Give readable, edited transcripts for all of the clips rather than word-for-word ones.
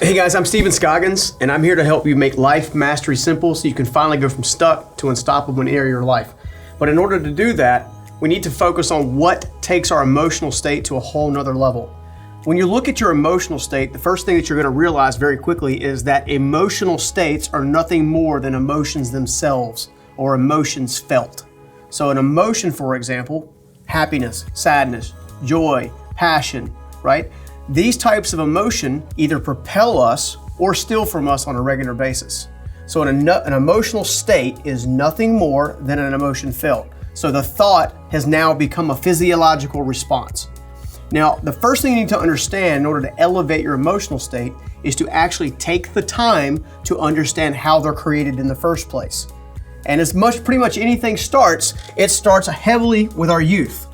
Hey guys, I'm Steven Scoggins, and I'm here to help you make life mastery simple so you can finally go from stuck to unstoppable in any area of your life. But in order to do that, we need to focus on what takes our emotional state to a whole nother level. When you look at your emotional state, the first thing that you're going to realize very quickly is that emotional states are nothing more than emotions themselves or emotions felt. So an emotion, for example, happiness, sadness, joy, passion, right? These types of emotion either propel us or steal from us on a regular basis. So an emotional state is nothing more than an emotion felt. So the thought has now become a physiological response. Now, the first thing you need to understand in order to elevate your emotional state is to actually take the time to understand how they're created in the first place. And pretty much anything starts, it starts heavily with our youth.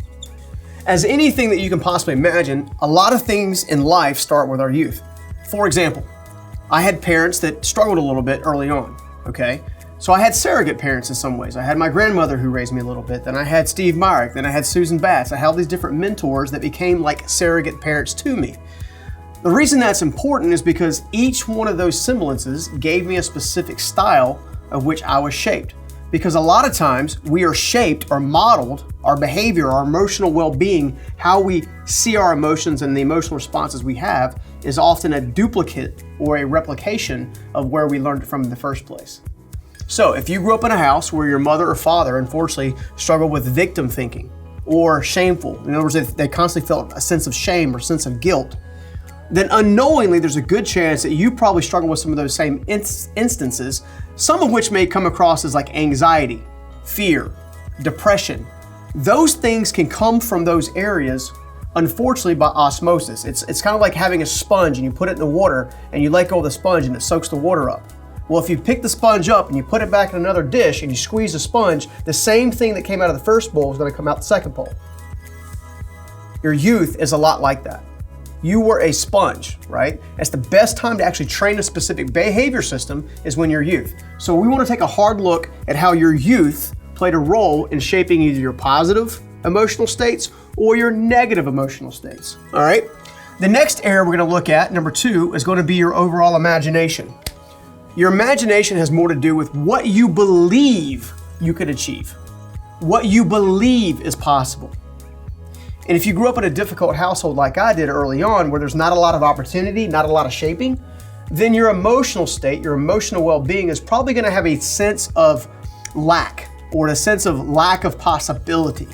As anything that you can possibly imagine, a lot of things in life start with our youth. For example, I had parents that struggled a little bit early on, okay? So I had surrogate parents in some ways. I had my grandmother who raised me a little bit, then I had Steve Myrick, then I had Susan Bass. I had all these different mentors that became like surrogate parents to me. The reason that's important is because each one of those semblances gave me a specific style of which I was shaped. Because a lot of times we are shaped or modeled, our behavior, our emotional well-being, how we see our emotions and the emotional responses we have is often a duplicate or a replication of where we learned it from in the first place. So if you grew up in a house where your mother or father unfortunately struggled with victim thinking or shameful, in other words, they constantly felt a sense of shame or sense of guilt, then unknowingly there's a good chance that you probably struggle with some of those same instances, some of which may come across as like anxiety, fear, depression. Those things can come from those areas, unfortunately, by osmosis. It's kind of like having a sponge and you put it in the water and you let go of the sponge and it soaks the water up. Well, if you pick the sponge up and you put it back in another dish and you squeeze the sponge, the same thing that came out of the first bowl is going to come out the second bowl. Your youth is a lot like that. You were a sponge, right? That's the best time to actually train a specific behavior system is when you're youth. So we want to take a hard look at how your youth played a role in shaping either your positive emotional states or your negative emotional states, all right? The next area we're going to look at, number 2, is going to be your overall imagination. Your imagination has more to do with what you believe you could achieve, what you believe is possible. And if you grew up in a difficult household like I did early on, where there's not a lot of opportunity, not a lot of shaping, then your emotional state, your emotional well-being is probably going to have a sense of lack or a sense of lack of possibility.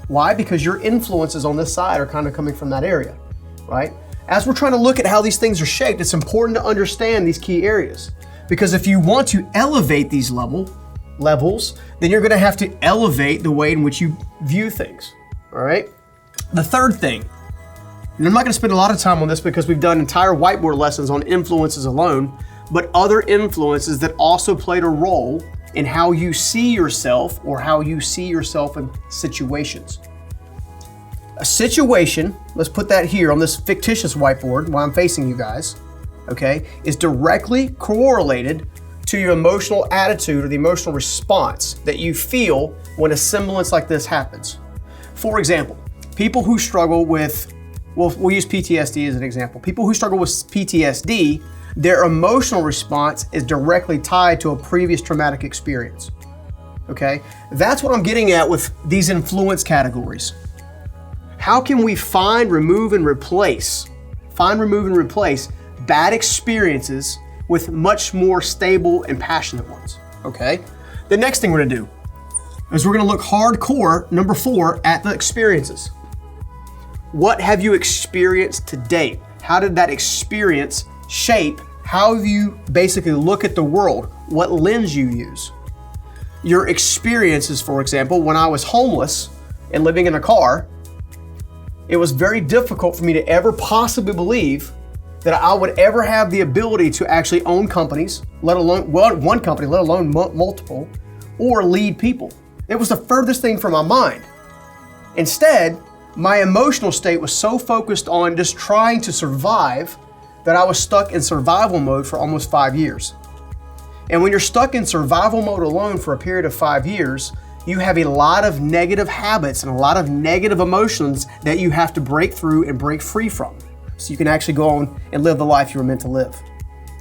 Why? Because your influences on this side are kind of coming from that area, right? As we're trying to look at how these things are shaped, it's important to understand these key areas. Because if you want to elevate these levels, then you're going to have to elevate the way in which you view things, all right? The third thing, and I'm not going to spend a lot of time on this because we've done entire whiteboard lessons on influences alone, but other influences that also played a role in how you see yourself or how you see yourself in situations. A situation, let's put that here on this fictitious whiteboard while I'm facing you guys, okay, is directly correlated to your emotional attitude or the emotional response that you feel when a semblance like this happens. For example, people who struggle with, we'll use PTSD as an example. People who struggle with PTSD, their emotional response is directly tied to a previous traumatic experience, okay? That's what I'm getting at with these influence categories. How can we find, remove, and replace bad experiences with much more stable and passionate ones, okay? The next thing we're gonna do is we're gonna look hardcore, number 4, at the experiences. What have you experienced to date? How did that experience shape how you basically look at the world? What lens you use? Your experiences, for example, when I was homeless and living in a car, it was very difficult for me to ever possibly believe that I would ever have the ability to actually own companies, let alone one company, let alone multiple, or lead people. It was the furthest thing from my mind. Instead, my emotional state was so focused on just trying to survive that I was stuck in survival mode for almost 5 years. And when you're stuck in survival mode alone for a period of 5 years, you have a lot of negative habits and a lot of negative emotions that you have to break through and break free from, so you can actually go on and live the life you were meant to live.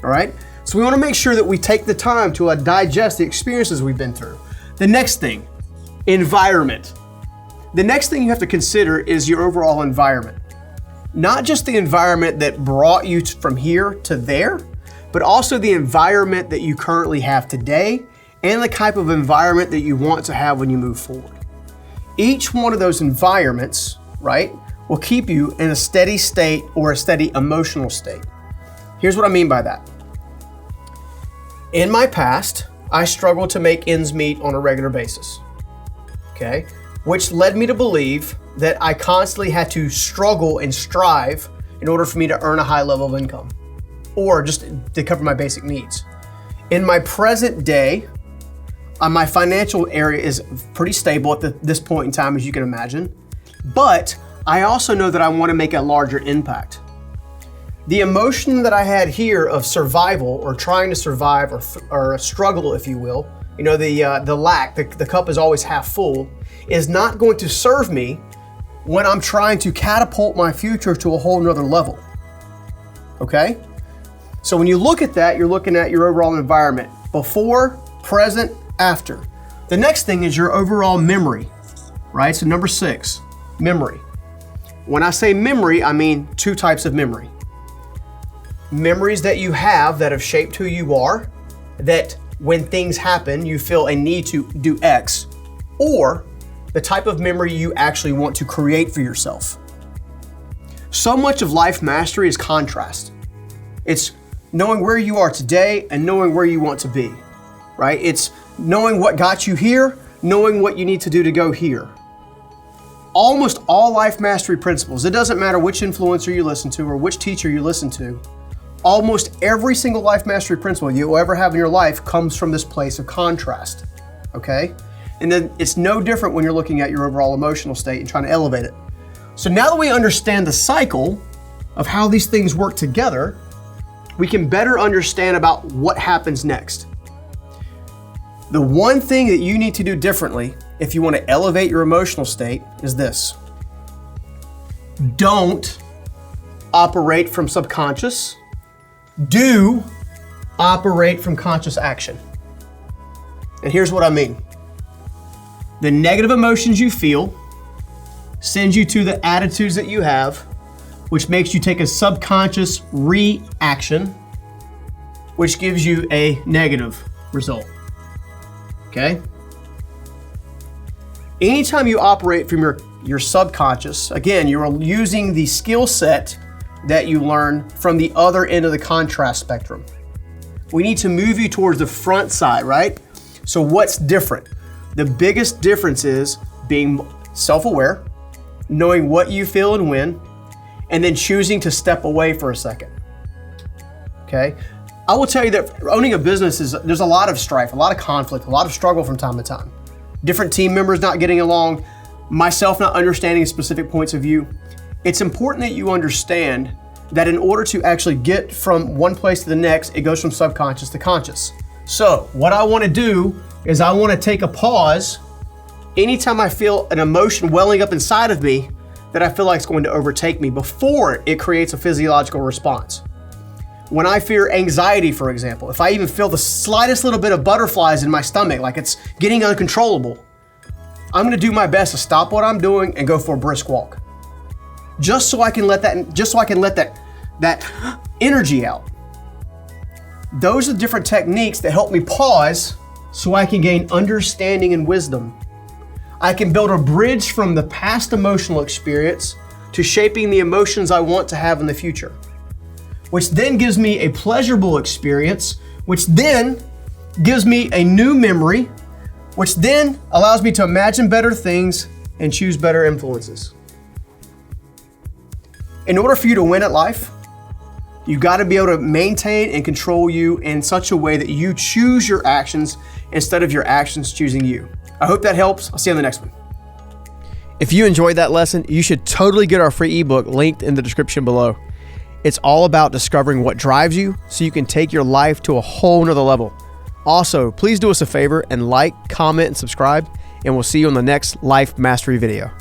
All right? So we want to make sure that we take the time to digest the experiences we've been through. The next thing, environment. The next thing you have to consider is your overall environment. Not just the environment that brought you from here to there, but also the environment that you currently have today and the type of environment that you want to have when you move forward. Each one of those environments, right, will keep you in a steady state or a steady emotional state. Here's what I mean by that. In my past, I struggled to make ends meet on a regular basis, okay? Which led me to believe that I constantly had to struggle and strive in order for me to earn a high level of income or just to cover my basic needs. In my present day, my financial area is pretty stable at this point in time, as you can imagine, but I also know that I want to make a larger impact. The emotion that I had here of survival or trying to survive or a struggle, if you will, you know, the lack, the cup is always half full, is not going to serve me when I'm trying to catapult my future to a whole nother level. Okay? So when you look at that, you're looking at your overall environment, before, present, after. The next thing is your overall memory, right? So number 6, memory. When I say memory, I mean 2 types of memory. Memories that you have that have shaped who you are, that when things happen, you feel a need to do X, or the type of memory you actually want to create for yourself. So much of life mastery is contrast. It's knowing where you are today and knowing where you want to be, right? It's knowing what got you here, knowing what you need to do to go here. Almost all life mastery principles, it doesn't matter which influencer you listen to or which teacher you listen to, almost every single life mastery principle you'll ever have in your life comes from this place of contrast, okay? And then it's no different when you're looking at your overall emotional state and trying to elevate it. So now that we understand the cycle of how these things work together, we can better understand about what happens next. The one thing that you need to do differently if you want to elevate your emotional state is this. Don't operate from subconscious. Do operate from conscious action. And here's what I mean. The negative emotions you feel sends you to the attitudes that you have, which makes you take a subconscious reaction, which gives you a negative result. Okay? Anytime you operate from your subconscious, again, you're using the skill set that you learn from the other end of the contrast spectrum. We need to move you towards the front side, right? So what's different? The biggest difference is being self-aware, knowing what you feel and when, and then choosing to step away for a second. Okay? I will tell you that owning a business there's a lot of strife, a lot of conflict, a lot of struggle from time to time. Different team members not getting along, myself not understanding specific points of view. It's important that you understand that in order to actually get from one place to the next, it goes from subconscious to conscious. So what I want to do is I want to take a pause anytime I feel an emotion welling up inside of me that I feel like is going to overtake me before it creates a physiological response. When I fear anxiety, for example, if I even feel the slightest little bit of butterflies in my stomach, like it's getting uncontrollable, I'm going to do my best to stop what I'm doing and go for a brisk walk. Just so I can let that energy out. Those are different techniques that help me pause so I can gain understanding and wisdom. I can build a bridge from the past emotional experience to shaping the emotions I want to have in the future, which then gives me a pleasurable experience, which then gives me a new memory, which then allows me to imagine better things and choose better influences. In order for you to win at life, you've got to be able to maintain and control you in such a way that you choose your actions instead of your actions choosing you. I hope that helps. I'll see you on the next one. If you enjoyed that lesson, you should totally get our free ebook linked in the description below. It's all about discovering what drives you so you can take your life to a whole nother level. Also, please do us a favor and like, comment, and subscribe, and we'll see you on the next Life Mastery video.